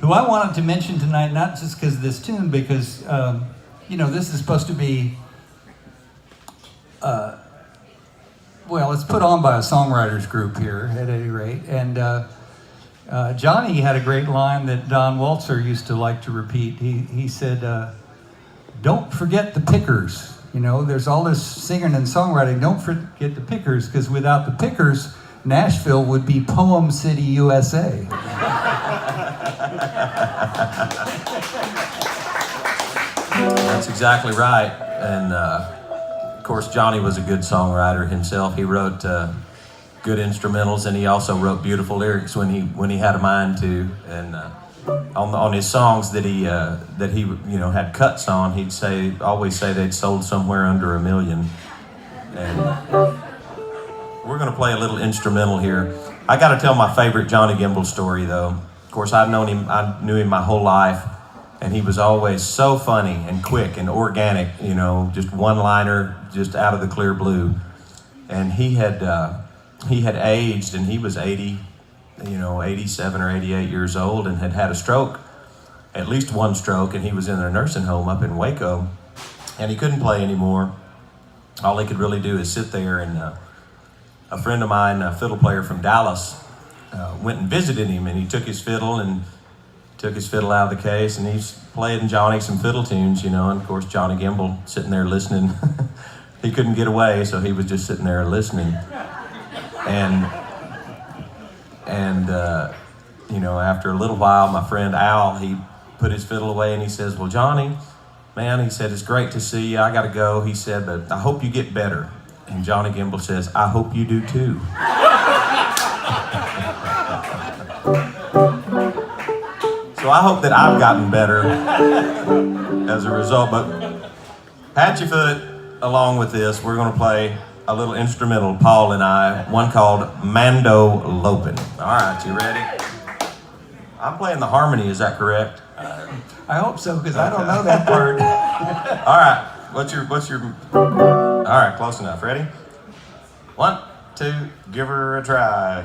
who I wanted to mention tonight, not just because of this tune, because, this is supposed to be, it's put on by a songwriters group here, at any rate. And Johnny had a great line that Don Waltzer used to like to repeat. He said, don't forget the pickers. There's all this singing and songwriting. Don't forget the pickers, because without the pickers, Nashville would be Poem City, USA. That's exactly right. And of course, Johnny was a good songwriter himself. He wrote good instrumentals, and he also wrote beautiful lyrics when he had a mind to. And on his songs that he had cuts on, he'd always say they'd sold somewhere under 1 million. And we're going to play a little instrumental here. I got to tell my favorite Johnny Gimble story, though. Of course, I knew him my whole life, and he was always so funny and quick and organic. Just one-liner, just out of the clear blue. And he had aged, and he was 87 or 88 years old, and had a stroke, at least one stroke, and he was in a nursing home up in Waco, and he couldn't play anymore. All he could really do is sit there, and a friend of mine, a fiddle player from Dallas, went and visited him, and he took his fiddle out of the case, and he's playing Johnny some fiddle tunes, and of course Johnny Gimble sitting there listening. He couldn't get away, so he was just sitting there listening. And after a little while, my friend Al, he put his fiddle away, and he says, well, Johnny, man, he said, it's great to see you. I got to go. He said, but I hope you get better. And Johnny Gimble says, I hope you do too. So I hope that I've gotten better as a result. But pat your foot along with this. We're going to play a little instrumental, Paul and I, one called Mandolopin. All right, you ready? I'm playing the harmony, is that correct? I hope so, because I don't know that part. All right, what's your, all right, close enough. Ready? 1, 2, give her a try.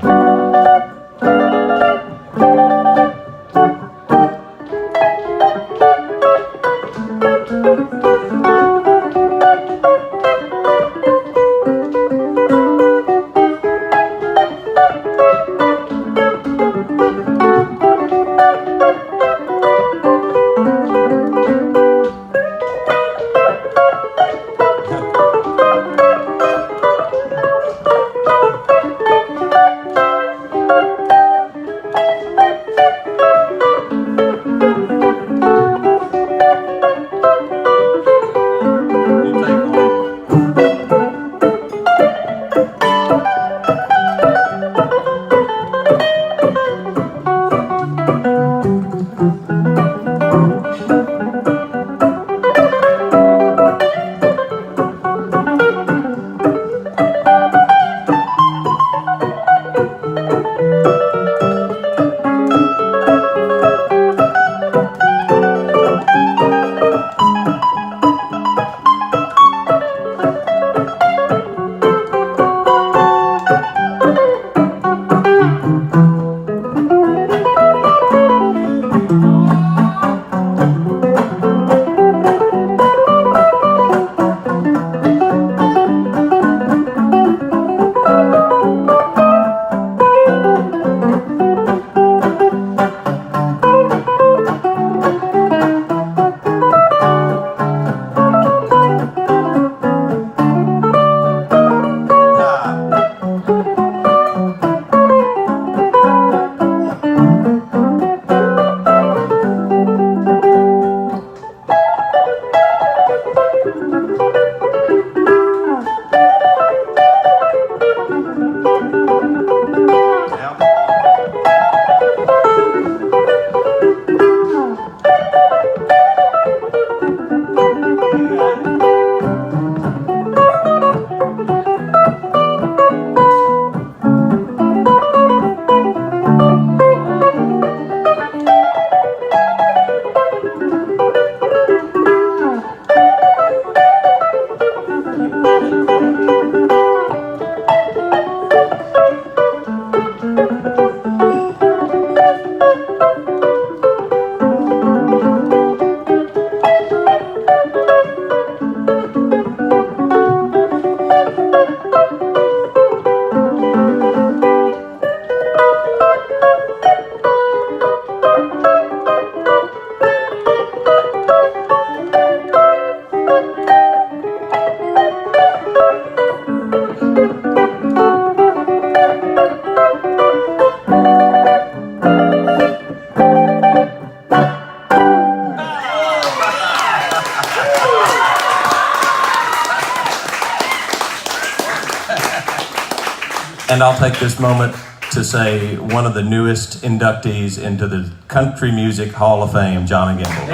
And I'll take this moment to say one of the newest inductees into the Country Music Hall of Fame, Johnny Gimble.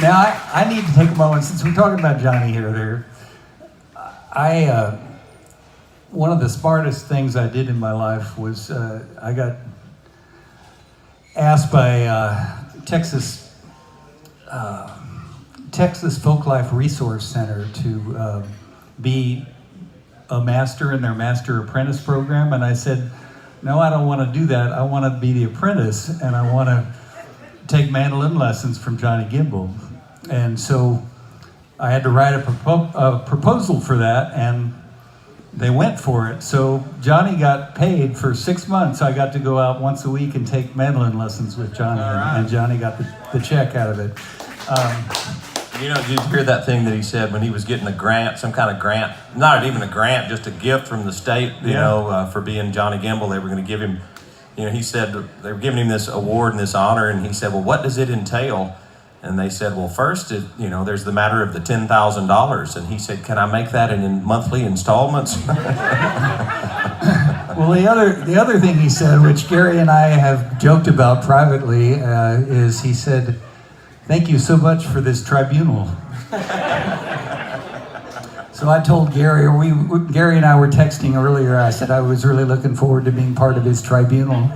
Now, I need to take a moment, since we're talking about Johnny here. One of the smartest things I did in my life was I got asked by Texas Folklife Resource Center to be a master in their master apprentice program, and I said, no, I don't want to do that. I want to be the apprentice, and I want to take mandolin lessons from Johnny Gimble. And so I had to write a proposal for that, and they went for it. So Johnny got paid for 6 months. I got to go out once a week and take mandolin lessons with Johnny, and Johnny got the check out of it. You know, did you hear that thing that he said when he was getting a grant, some kind of grant, not even a grant, just a gift from the state, you know, for being Johnny Gimble. They were going to give him, you know, he said they were giving him this award and this honor, and he said, well, what does it entail? And they said, well, first, you know, there's the matter of the $10,000. And he said, can I make that in monthly installments? Well, the other thing he said, which Gary and I have joked about privately, is he said, thank you so much for this tribunal. So I told Gary, Gary and I were texting earlier, I said I was really looking forward to being part of his tribunal.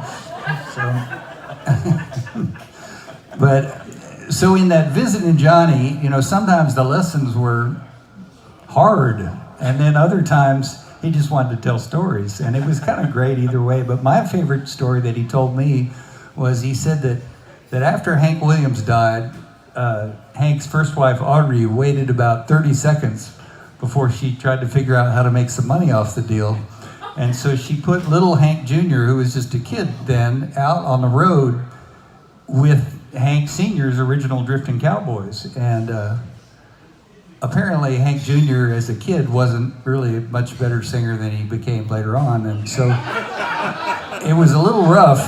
So in that visit in Johnny, you know, sometimes the lessons were hard, and then other times he just wanted to tell stories, and it was kind of great either way. But my favorite story that he told me was he said that after Hank Williams died, Hank's first wife, Audrey, waited about 30 seconds before she tried to figure out how to make some money off the deal. And so she put little Hank Jr., who was just a kid then, out on the road with Hank Sr.'s original Drifting Cowboys. And apparently Hank Jr. as a kid wasn't really a much better singer than he became later on. And so it was a little rough,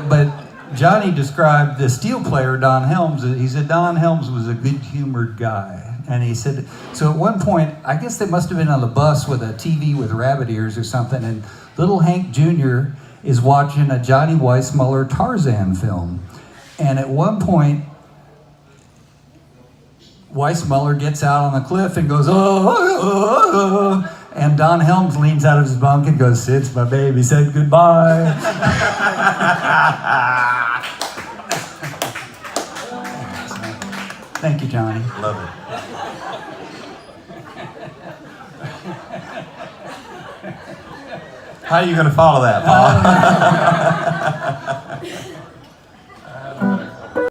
but Johnny described the steel player, Don Helms. He said Don Helms was a good-humored guy. And he said, so at one point, I guess they must have been on the bus with a TV with rabbit ears or something, and little Hank Jr. is watching a Johnny Weissmuller Tarzan film. And at one point, Weissmuller gets out on the cliff and goes, oh, and Don Helms leans out of his bunk and goes, since my baby said goodbye. Thank you, Johnny. Love it. How are you going to follow that, Paul?